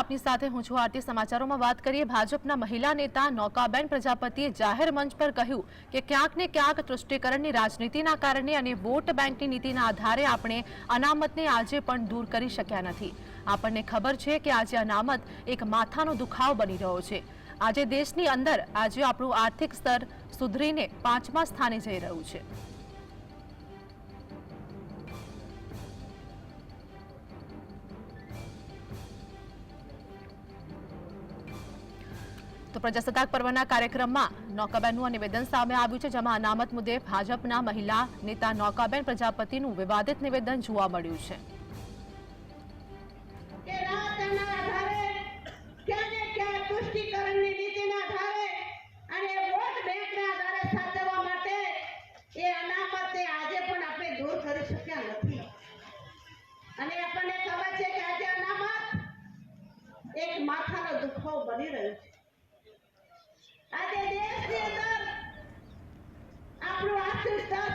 આપની સાથે હું છું આરતી। સમાચારોમાં વાત કરીએ, ભાજપના મહિલા નેતા નૌકાબેન પ્રજાપતિએ જાહેર મંચ પર કહ્યું કે ક્યાંક ને ક્યાંક તૃષ્ટિકરણની રાજનીતિના કારણે અને વોટ બેંકની નીતિના આધારે આપણે અનામતને આજે પણ દૂર કરી શક્યા નથી। આપણને ખબર છે કે આજે અનામત એક માથાનો દુખાવો બની રહ્યો છે। આજે દેશની અંદર આજે આપણું આર્થિક સ્તર સુધરીને 5મા સ્થાને જઈ રહ્યું છે। तो प्रजासत्ताक पर्वना कार्यक्रमમાં નૌકાબેનનું નિવેદન સામે આવ્યું છે, જેમાં અનામત મુદ્દે ભાજપના મહિલા નેતા નૌકાબેન પ્રજાપતિનું વિવાદિત નિવેદન જોવા મળ્યું છે। એક માથાનો દુખાવો બની રહ્યો છે। આજે દેશની અંદર આપણું આર્થિક સ્તર